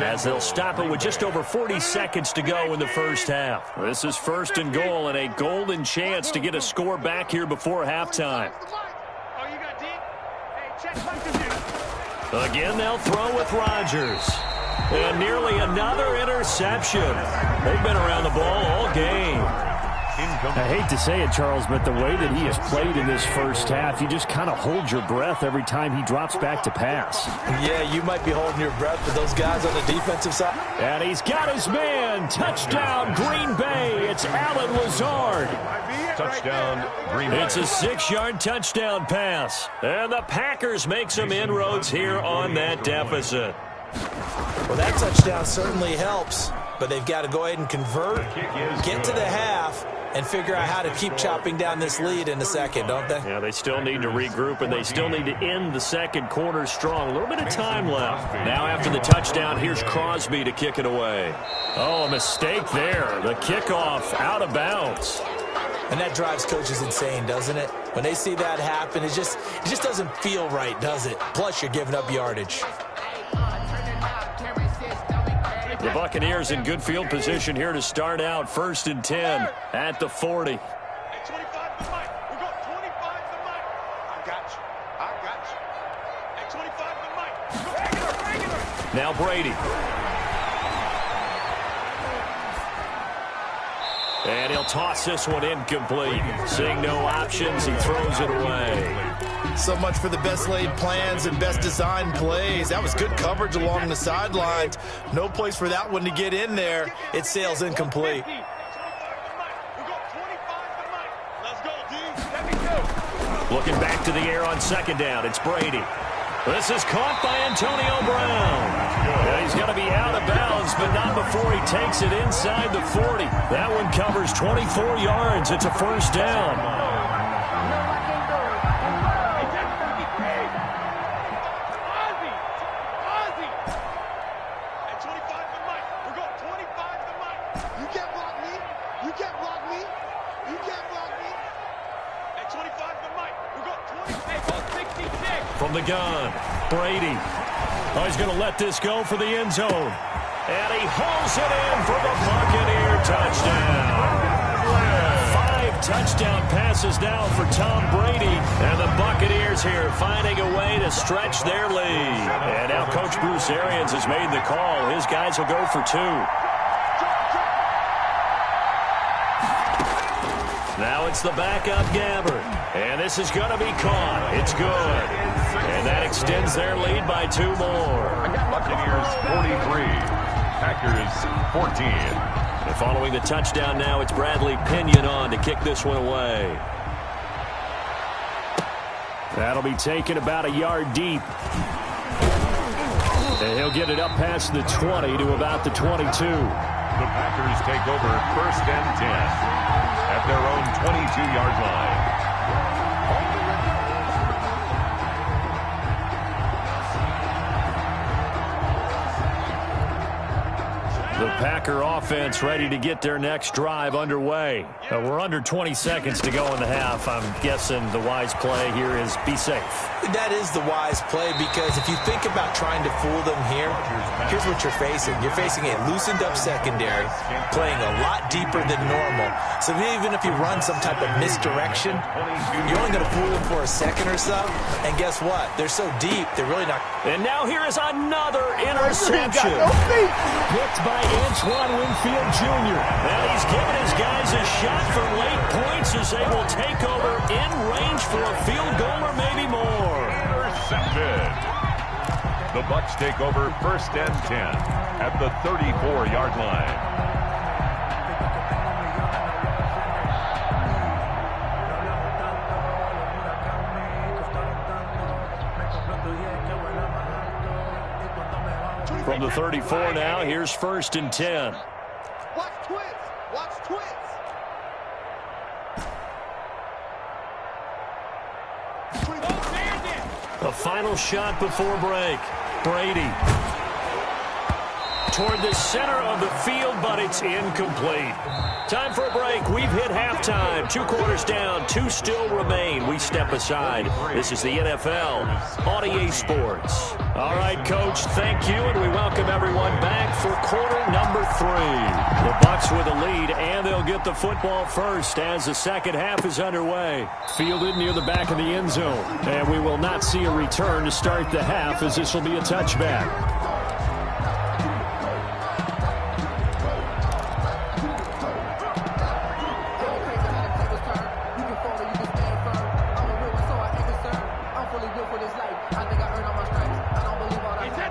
as they'll stop it with just over 40 seconds to go in the first half. This is 1st and goal and a golden chance to get a score back here before halftime. Again, they'll throw with Rodgers. And nearly another interception. They've been around the ball all game. I hate to say it, Charles, but the way that he has played in this first half, you just kind of hold your breath every time he drops back to pass. Yeah, you might be holding your breath for those guys on the defensive side. And he's got his man. Touchdown, Green Bay. It's Allen Lazard. Touchdown, Green Bay. It's a 6-yard touchdown pass. And the Packers make some inroads here on that deficit. Well, that touchdown certainly helps, but they've got to go ahead and convert, get to the half, and figure out how to keep chopping down this lead in the second, don't they? Yeah, they still need to regroup, and they still need to end the second quarter strong. A little bit of time left. Now after the touchdown, here's Crosby to kick it away. Oh, a mistake there. The kickoff out of bounds. And that drives coaches insane, doesn't it? When they see that happen, it just doesn't feel right, does it? Plus, you're giving up yardage. The Buccaneers in good field position here to start out. 1st and 10 at the 40. Hey, 25 to the mic. We got 25 to the mic. I got you. Hey, 25 to the mic. Regular. Now Brady. And he'll toss this one incomplete. Seeing no options, he throws it away. So much for the best laid plans and best designed plays. That was good coverage along the sidelines. No place for that one to get in there. It sails incomplete. Looking back to the air on 2nd down. It's Brady. This is caught by Antonio Brown. Yeah, he's going to be out of bounds, but not before he takes it inside the 40. That one covers 24 yards. It's a 1st down. From the gun, Brady. Oh, he's going to let this go for the end zone. And he hauls it in for the Buccaneer touchdown. 5 touchdown passes now for Tom Brady. And the Buccaneers here finding a way to stretch their lead. And now Coach Bruce Arians has made the call. His guys will go for 2. Now it's the backup Gabbard. And this is going to be caught. It's good. And that extends their lead by 2 more. Buccaneers 43, Packers 14. And following the touchdown now, it's Bradley Pinion on to kick this one away. That'll be taken about a yard deep. And he'll get it up past the 20 to about the 22. The Packers take over 1st and 10 at their own 22-yard line. The Packer offense ready to get their next drive underway. We're under 20 seconds to go in the half. I'm guessing the wise play here is be safe. That is the wise play, because if you think about trying to fool them here, here's what you're facing. You're facing a loosened up secondary, playing a lot deeper than normal. So even if you run some type of misdirection, you're only going to fool them for a second or so. And guess what? They're so deep, they're really not. And now here is another interception. Picked by Antoine Winfield Jr. Now he's giving his guys a shot for late points as they will take over in range for a field goal or maybe more. Intercepted. The Bucs take over 1st and 10 at the 34-yard line. From the 34 now, here's 1st and 10. Watch twins. Watch twins. A final shot before break. Brady. Toward the center of the field, but it's incomplete. Time for a break. We've hit halftime. 2 quarters down. 2 still remain. We step aside. This is the NFL on EA Sports. All right, Coach, thank you, and we welcome everyone back for quarter number 3. The Bucs with a lead, and they'll get the football first as the second half is underway. Fielded near the back of the end zone, and we will not see a return to start the half, as this will be a touchback.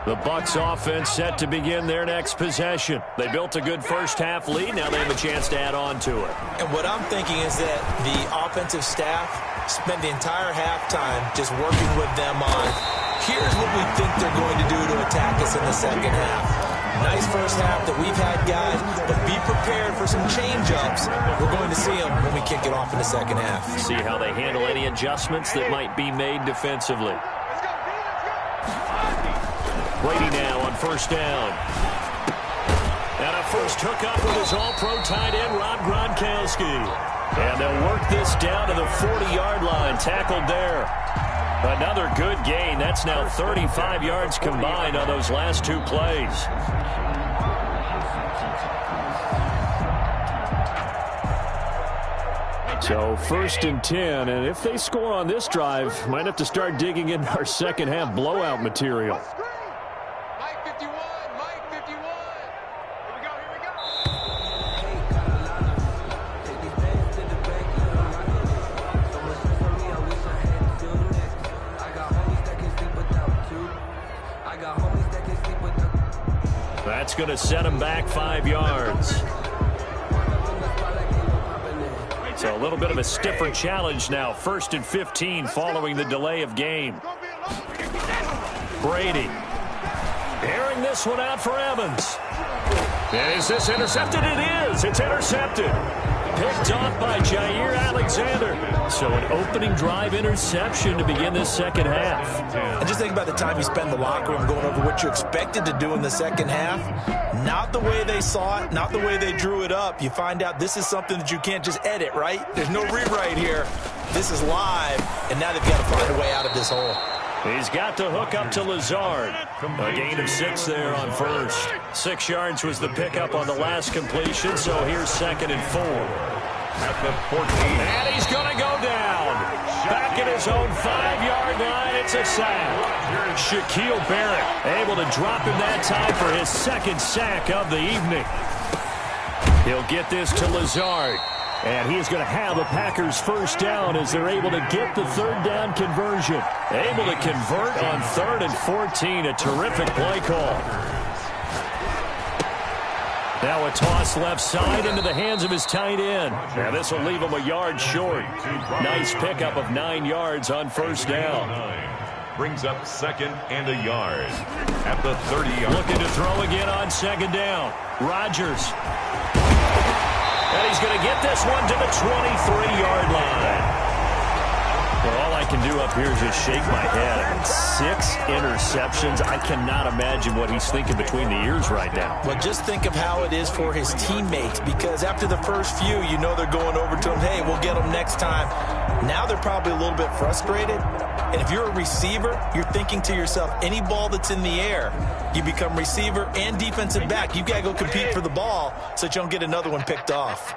The Bucs offense set to begin their next possession. They built a good first half lead. Now they have a chance to add on to it. And what I'm thinking is that the offensive staff spent the entire halftime just working with them on, here's what we think they're going to do to attack us in the second half. Nice first half that we've had, guys, but be prepared for some change-ups. We're going to see them when we kick it off in the second half. See how they handle any adjustments that might be made defensively. Brady now on 1st down. And a first hookup with his all-pro tight end, Rob Gronkowski. And they'll work this down to the 40-yard line. Tackled there. Another good gain. That's now 35 yards combined on those last 2 plays. So 1st and 10, and if they score on this drive, might have to start digging in our second half blowout material. That's going to set him back 5 yards. So a little bit of a stiffer challenge now. 1st and 15 following the delay of game. Brady. Airing this one out for Evans. And is this intercepted? It is. It's intercepted. Picked off by Jair Alexander. So an opening drive interception to begin this second half. And just think about the time you spend in the locker room going over what you expected to do in the second half. Not the way they saw it, not the way they drew it up. You find out this is something that you can't just edit, right? There's no rewrite here. This is live, and now they've got to find a way out of this hole. He's got to hook up to Lazard. A gain of 6 there on first. 6 yards was the pickup on the last completion, so here's 2nd and 4. At the 14. And he's going to go down. Back at his own 5-yard line, it's a sack. Shaquille Barrett able to drop him that time for his 2nd sack of the evening. He'll get this to Lazard. And he is going to have a Packers first down as they're able to get the 3rd down conversion. Able to convert on 3rd and 14. A terrific play call. Now a toss left side into the hands of his tight end. Now this will leave him a yard short. Nice pickup of 9 yards on first down. Brings up 2nd and a yard at the 30-yard. Looking to throw again on 2nd down. Rodgers. And he's going to get this one to the 23-yard line. Well, all I can do up here is just shake my head. I mean, 6 interceptions. I cannot imagine what he's thinking between the ears right now. Well, just think of how it is for his teammates, because after the first few, you know they're going over to him, hey, we'll get them next time. Now they're probably a little bit frustrated. And if you're a receiver, you're thinking to yourself, any ball that's in the air, you become receiver and defensive back. You've got to go compete for the ball so that you don't get another one picked off.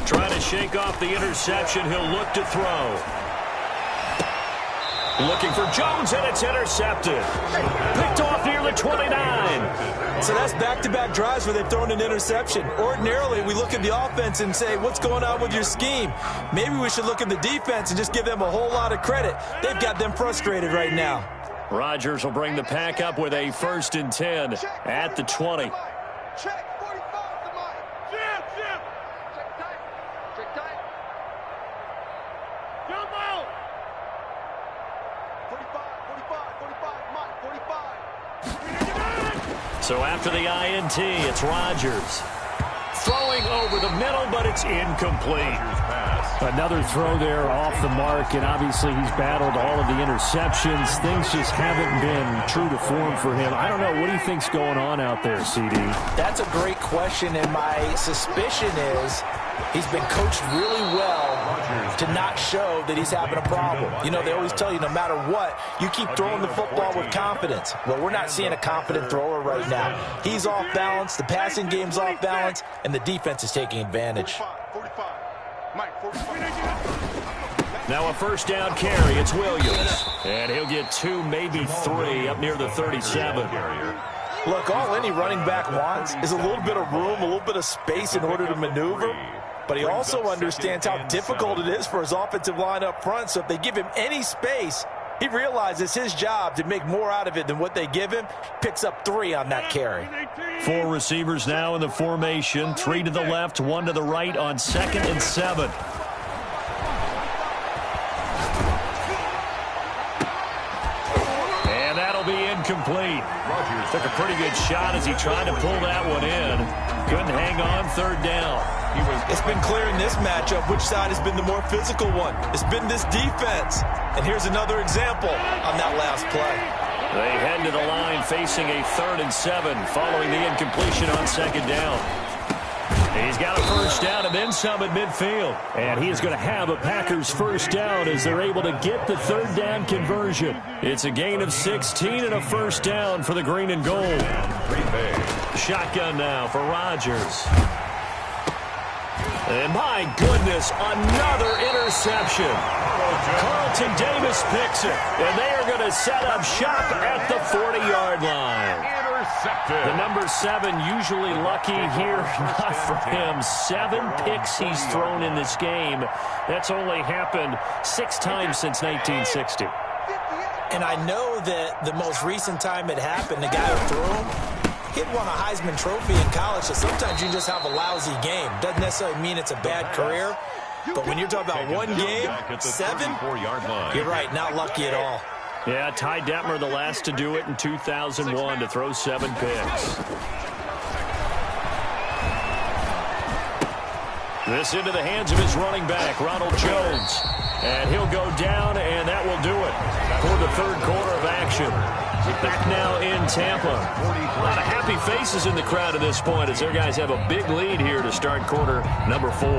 Trying to shake off the interception. He'll look to throw. Looking for Jones, and it's intercepted. Picked off near the 29. So that's back-to-back drives where they've thrown an interception. Ordinarily, we look at the offense and say, what's going on with your scheme? Maybe we should look at the defense and just give them a whole lot of credit. They've got them frustrated right now. Rodgers will bring the pack up with a 1st and 10 at the 20. Check. 45 to Mike. Jim. Check tight. Jump out. 45, Mike, 45. So after the INT, it's Rodgers. Throwing over the middle, but it's incomplete. Another throw there off the mark, and obviously he's battled all of the interceptions. Things just haven't been true to form for him. I don't know. What do you think's going on out there, CD? That's a great question, and my suspicion is he's been coached really well to not show that he's having a problem. You know, they always tell you no matter what, you keep throwing the football with confidence. Well, we're not seeing a confident thrower right now. He's off balance, the passing game's off balance, and the defense is taking advantage. 45. Mike, 45. Now a 1st down carry. It's Williams. And he'll get 2, maybe 3 up near the 37. Look, all any running back wants is a little bit of room, a little bit of space in order to maneuver. But he also understands how difficult it is for his offensive line up front. So if they give him any space, he realizes his job to make more out of it than what they give him. Picks up 3 on that carry. 4 receivers now in the formation. 3 to the left, 1 to the right on 2nd and 7. And that'll be incomplete. Took a pretty good shot as he tried to pull that one in. Couldn't hang on 3rd down. It's been clear in this matchup which side has been the more physical one. It's been this defense. And here's another example on that last play. They head to the line facing a 3rd and 7 following the incompletion on 2nd down. He's got a 1st down and then some at midfield. And he is going to have a Packers 1st down as they're able to get the 3rd down conversion. It's a gain of 16 and a 1st down for the green and gold. Shotgun now for Rodgers. And my goodness, another interception. Carlton Davis picks it, and they are going to set up shop at the 40-yard line. The number 7 usually lucky here, not for him. 7 picks he's thrown in this game. That's only happened 6 times since 1960. And I know that the most recent time it happened, the guy who threw him, he'd won a Heisman Trophy in college, so sometimes you just have a lousy game. Doesn't necessarily mean it's a bad career, but when you're talking about one game, 7, you're right, not lucky at all. Yeah, Ty Detmer, the last to do it in 2001, to throw 7 picks. This into the hands of his running back, Ronald Jones. And he'll go down, and that will do it for the 3rd quarter of action. Back now in Tampa. A lot of happy faces in the crowd at this point as their guys have a big lead here to start quarter number 4.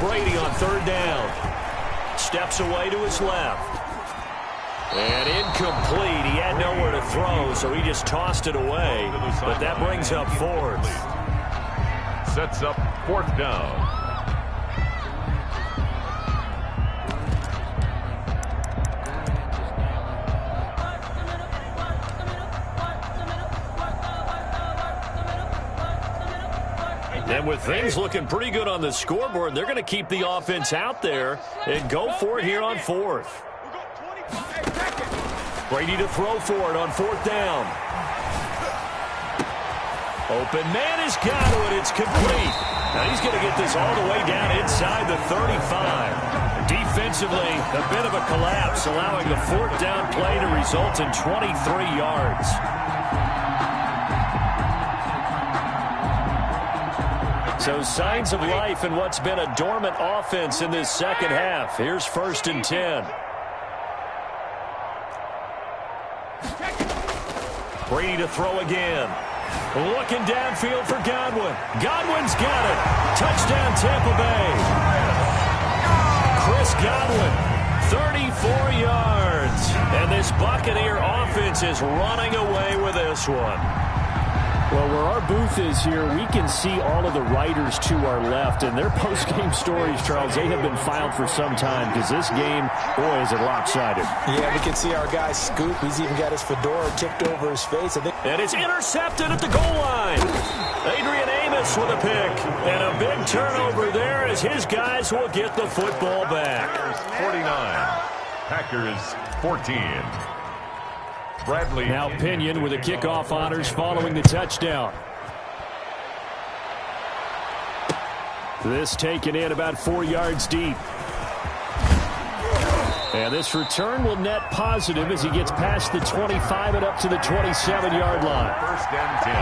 Brady on 3rd down. Steps away to his left. And incomplete. He had nowhere to throw, so he just tossed it away. But that brings up 4th. Sets up 4th down. And with things looking pretty good on the scoreboard, they're going to keep the offense out there and go for it here on fourth. Brady to throw for it on fourth down. Open man has got it. It's complete. Now he's going to get this all the way down inside the 35. Defensively, a bit of a collapse, allowing the fourth down play to result in 23 yards. So signs of life in what's been a dormant offense in this second half. Here's 1st and 10. Brady to throw again. Looking downfield for Godwin. Godwin's got it. Touchdown, Tampa Bay. Chris Godwin, 34 yards. And this Buccaneer offense is running away with this one. Well, where our booth is here, we can see all of the writers to our left, and their post-game stories, Charles, they have been filed for some time because this game, boy, is it lopsided. Yeah, we can see our guy Scoop. He's even got his fedora tipped over his face. And it's intercepted at the goal line. Adrian Amos with a pick. And a big turnover there as his guys will get the football back. 49, Packers 14. Bradley. Now Pinion with the kickoff honors following the touchdown. This taken in about 4 yards deep. And this return will net positive as he gets past the 25 and up to the 27-yard line. 1st and 10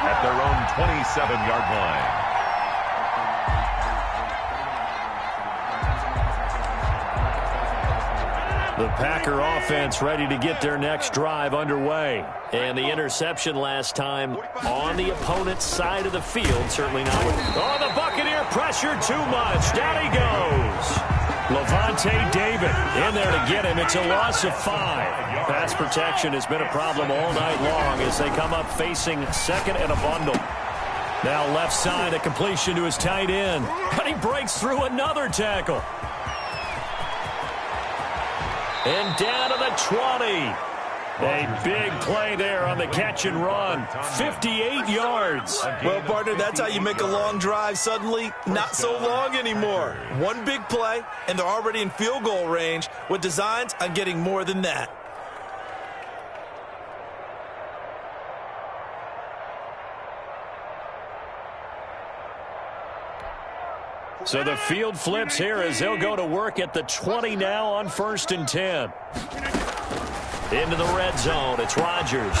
at their own 27-yard line. The Packer offense ready to get their next drive underway. And the interception last time on the opponent's side of the field. Certainly not. Oh, the Buccaneer pressure too much. Down he goes. Levante David in there to get him. It's a loss of 5. Pass protection has been a problem all night long as they come up facing second and a bundle. Now left side, a completion to his tight end. But he breaks through another tackle. And down to the 20. A big play there on the catch and run. 58 yards. Well, partner, that's how you make a long drive suddenly not so long anymore. One big play, and they're already in field goal range with designs on getting more than that. So the field flips here as they'll go to work at the 20 now on 1st and 10. Into the red zone. It's Rodgers.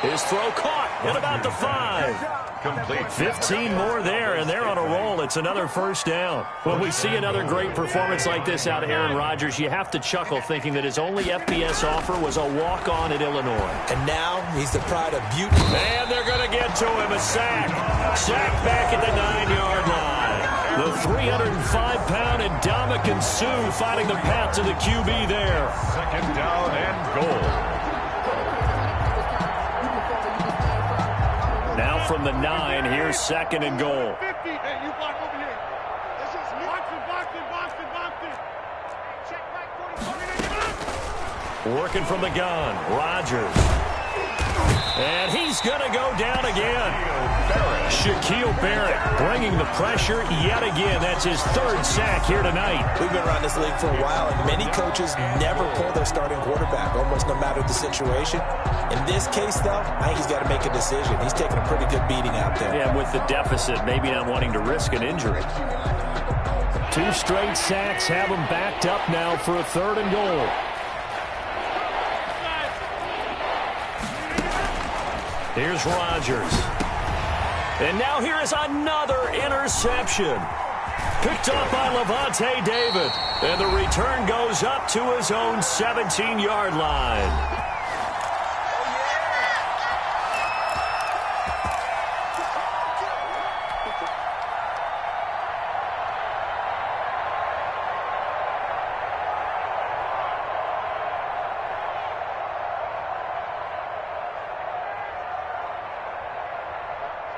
His throw caught at about the 5. Complete. 15 more there, and they're on a roll. It's another 1st down. When we see another great performance like this out of Aaron Rodgers, you have to chuckle thinking that his only FBS offer was a walk-on at Illinois. And now he's the pride of Butte. And they're going to get to him. A sack. Sack back at the 9-yard line. The 305-pound Ndamukong Suh finding the path to the QB there. 2nd down and goal. Now from the 9, here's 2nd and goal. 50. Hey, you block over here. That's just boxing. Check back 40. Working from the gun, Rodgers. And he's going to go down again. Shaquille Barrett bringing the pressure yet again. That's his 3rd sack here tonight. We've been around this league for a while, and many coaches never pull their starting quarterback, almost no matter the situation. In this case, though, I think he's got to make a decision. He's taking a pretty good beating out there. Yeah, with the deficit, maybe not wanting to risk an injury. 2 straight sacks have him backed up now for a 3rd and goal. Here's Rodgers. And now here is another interception. Picked up by Levante David. And the return goes up to his own 17-yard line.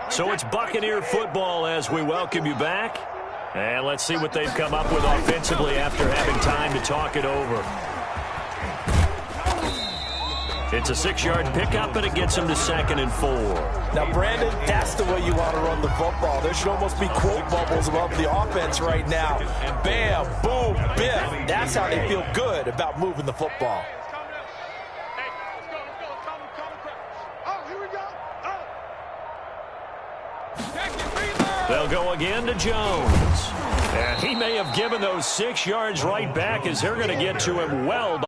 So it's Buccaneer football as we welcome you back. And let's see what they've come up with offensively after having time to talk it over. It's a 6-yard pickup, and it gets him to 2nd and 4. Now, Brandon, that's the way you want to run the football. There should almost be quote bubbles above the offense right now. Bam, boom, biff. That's how they feel good about moving the football. They'll go again to Jones. And he may have given those 6 yards right back as they're going to get to him well